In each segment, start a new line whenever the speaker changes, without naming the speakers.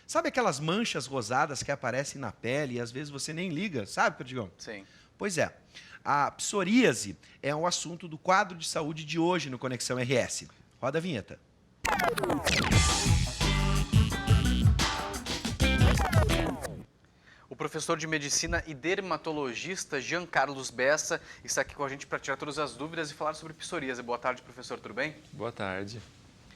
Sabe aquelas manchas rosadas que aparecem na pele e às vezes você nem liga, sabe, Perdigão?
Sim.
Pois é. A psoríase é o assunto do quadro de saúde de hoje no Conexão RS. Roda a vinheta.
O professor de medicina e dermatologista Jean Carlos Bessa está aqui com a gente para tirar todas as dúvidas e falar sobre psoríase. Boa tarde, professor, tudo bem?
Boa tarde.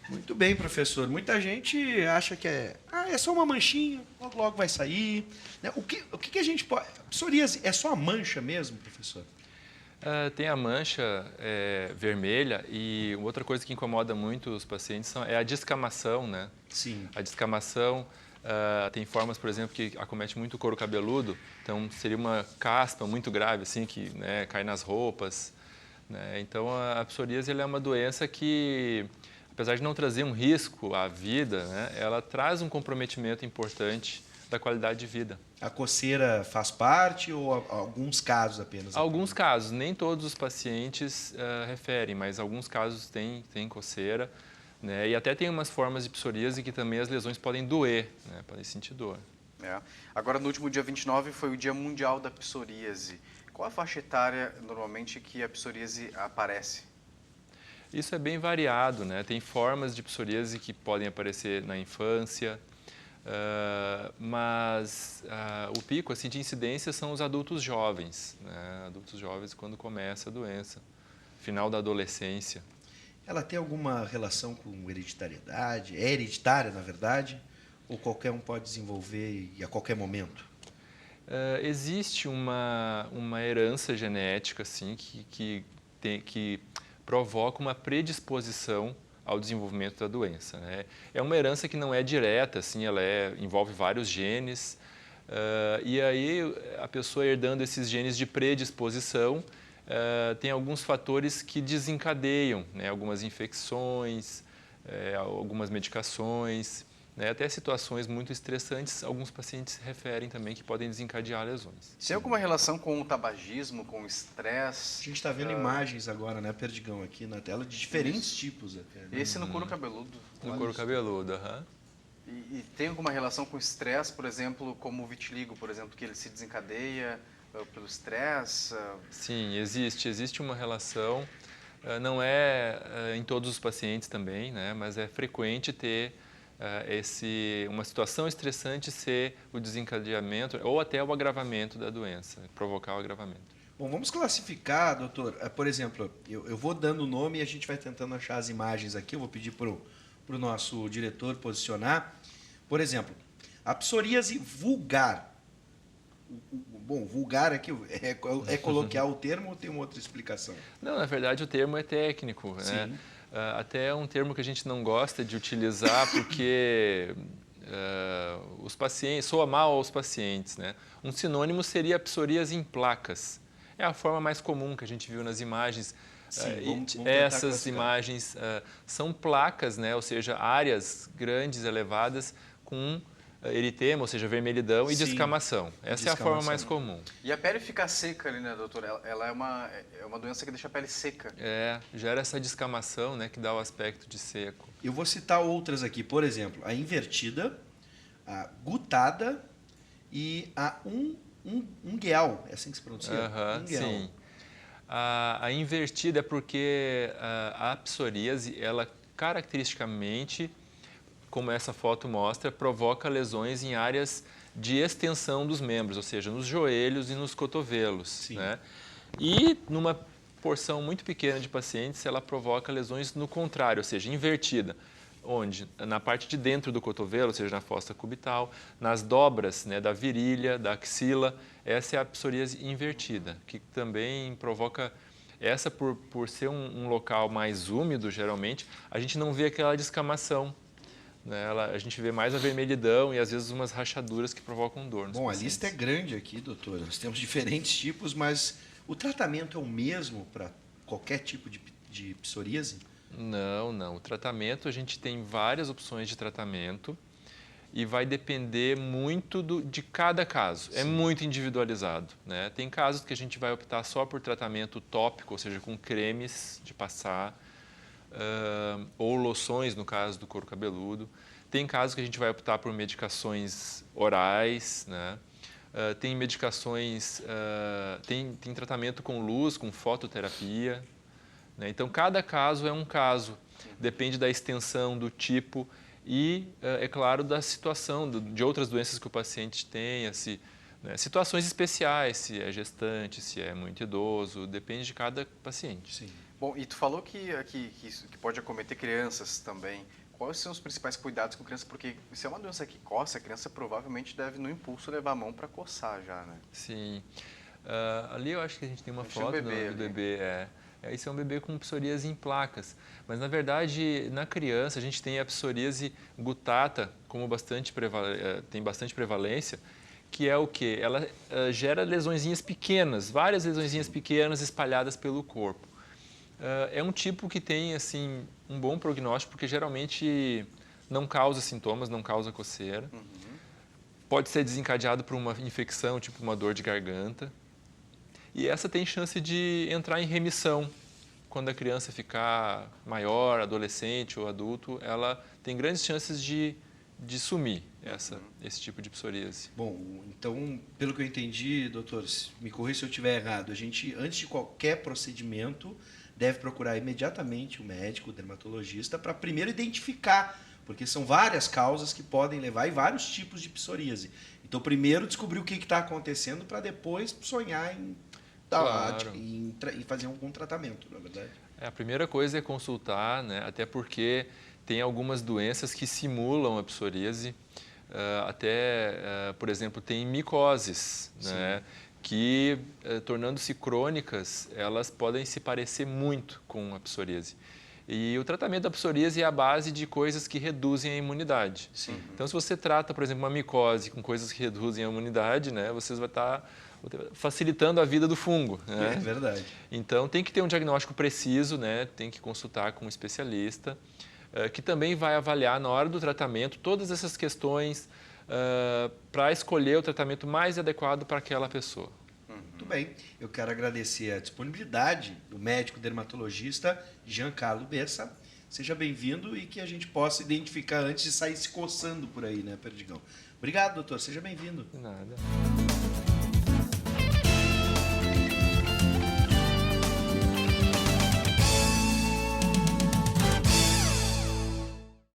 Muito bem, professor. Muita gente acha que é só uma manchinha, logo logo vai sair. Né? O que a gente pode... Psoríase é só a mancha mesmo, professor?
Tem a mancha vermelha e outra coisa que incomoda muito os pacientes é a descamação, né?
Sim.
A descamação tem formas, por exemplo, que acomete muito o couro cabeludo, então seria uma caspa muito grave, assim, que né, cai nas roupas. Né? Então a psoríase ela é uma doença que, apesar de não trazer um risco à vida, né, ela traz um comprometimento importante da qualidade de vida.
A coceira faz parte ou alguns casos apenas?
Alguns casos, nem todos os pacientes referem, mas alguns casos têm coceira. Né? E até tem umas formas de psoríase que também as lesões podem doer, né? Podem sentir dor.
Agora, no último dia 29 foi o Dia Mundial da Psoríase. Qual a faixa etária, normalmente, que a psoríase aparece?
Isso é bem variado, né? Tem formas de psoríase que podem aparecer na infância, mas o pico assim, de incidência são os adultos jovens, né? Adultos jovens quando começa a doença, final da adolescência.
Ela tem alguma relação com hereditariedade? É hereditária, na verdade? Ou qualquer um pode desenvolver e a qualquer momento?
Existe uma herança genética assim, que provoca uma predisposição ao desenvolvimento da doença. Né? É uma herança que não é direta, assim, ela envolve vários genes, e aí a pessoa herdando esses genes de predisposição, tem alguns fatores que desencadeiam, né? Algumas infecções, algumas medicações, né? Até situações muito estressantes, alguns pacientes referem também que podem desencadear lesões.
Tem alguma relação com o tabagismo, com o estresse?
A gente está vendo imagens agora, né, Perdigão, aqui na tela, de diferentes tipos até. Né?
Esse no couro cabeludo.
No couro cabeludo, aham.
E tem alguma relação com o estresse, por exemplo, como o vitiligo, por exemplo, que ele se desencadeia pelo estresse?
Sim, existe uma relação. Não é em todos os pacientes também, né, mas é frequente ter uma situação estressante ser o desencadeamento ou até o agravamento da doença, provocar o agravamento.
Bom, vamos classificar, doutor. Por exemplo, eu vou dando o nome e a gente vai tentando achar as imagens aqui. Eu vou pedir para o nosso diretor posicionar. Por exemplo, a psoríase vulgar. Bom, vulgar aqui é coloquial o termo ou tem uma outra explicação?
Não, na verdade o termo é técnico, né?
Sim.
Até é um termo que a gente não gosta de utilizar porque os pacientes, soa mal aos pacientes, né? Um sinônimo seria a psoríase em placas. É a forma mais comum que a gente viu nas imagens.
Sim, vamos
essas imagens são placas, né? Ou seja, áreas grandes, elevadas, com eritema, ou seja, vermelhidão e descamação. Essa é a forma mais comum.
E a pele fica seca ali, né, doutor? Ela é uma doença que deixa a pele seca.
Gera essa descamação, né, que dá o aspecto de seco.
Eu vou citar outras aqui, por exemplo, a invertida, a gutada e a ungueal. É assim que se pronuncia?
Sim. A invertida é porque a psoríase, ela caracteristicamente, como essa foto mostra, provoca lesões em áreas de extensão dos membros, ou seja, nos joelhos e nos cotovelos. Né? E numa porção muito pequena de pacientes, ela provoca lesões no contrário, ou seja, invertida. Onde? Na parte de dentro do cotovelo, ou seja, na fossa cubital, nas dobras, né, da virilha, da axila. Essa é a psoríase invertida, que também provoca... Essa, por ser um local mais úmido, geralmente, a gente não vê aquela descamação. Né? A gente vê mais a vermelhidão e, às vezes, umas rachaduras que provocam dor nos pacientes.
A lista é grande aqui, doutor. Nós temos diferentes tipos, mas o tratamento é o mesmo para qualquer tipo de psoríase?
Não. O tratamento, a gente tem várias opções de tratamento e vai depender muito de cada caso. Sim. É muito individualizado. Né? Tem casos que a gente vai optar só por tratamento tópico, ou seja, com cremes de passar, ou loções, no caso do couro cabeludo. Tem casos que a gente vai optar por medicações orais, né? Tem medicações, tem tratamento com luz, com fototerapia, né? Então, cada caso é um caso, depende da extensão, do tipo e, é claro, da situação, de outras doenças que o paciente tenha, né? Situações especiais, se é gestante, se é muito idoso, depende de cada paciente.
Sim.
Bom, e tu falou que pode acometer crianças também. Quais são os principais cuidados com criança? Porque se é uma doença que coça, a criança provavelmente deve, no impulso, levar a mão para coçar já, né?
Sim. Ali eu acho que a gente tem uma
Tem um
foto
bebê
do
ali.
bebê. Esse é um bebê com psoríase em placas. Mas, na verdade, na criança, a gente tem a psoríase gutata, como tem bastante prevalência, que é o quê? Ela gera lesõezinhas pequenas, várias lesõezinhas pequenas espalhadas pelo corpo. É um tipo que tem assim, um bom prognóstico, porque geralmente não causa sintomas, não causa coceira. Pode ser desencadeado por uma infecção, tipo uma dor de garganta. E essa tem chance de entrar em remissão. Quando a criança ficar maior, adolescente ou adulto, ela tem grandes chances de sumir esse tipo de psoríase.
Bom, então, pelo que eu entendi, doutor, me corrija se eu estiver errado, a gente, antes de qualquer procedimento, deve procurar imediatamente o médico, o dermatologista, para primeiro identificar, porque são várias causas que podem levar e vários tipos de psoríase. Então, primeiro descobrir o que está acontecendo para depois sonhar
Claro.
em fazer algum tratamento, na verdade.
A primeira coisa é consultar, né? Até porque tem algumas doenças que simulam a psoríase. Por exemplo, tem micoses, né? Que, tornando-se crônicas, elas podem se parecer muito com a psoríase. E o tratamento da psoríase é a base de coisas que reduzem a imunidade.
Sim.
Então, se você trata, por exemplo, uma micose com coisas que reduzem a imunidade, né? Você vai estar facilitando a vida do fungo. Né?
É verdade.
Então, tem que ter um diagnóstico preciso, né? Tem que consultar com um especialista, que também vai avaliar na hora do tratamento todas essas questões para escolher o tratamento mais adequado para aquela pessoa.
Muito bem. Eu quero agradecer a disponibilidade do médico dermatologista Giancarlo Bessa. Seja bem-vindo e que a gente possa identificar antes de sair se coçando por aí, né, Perdigão? Obrigado, doutor. Seja bem-vindo.
De nada.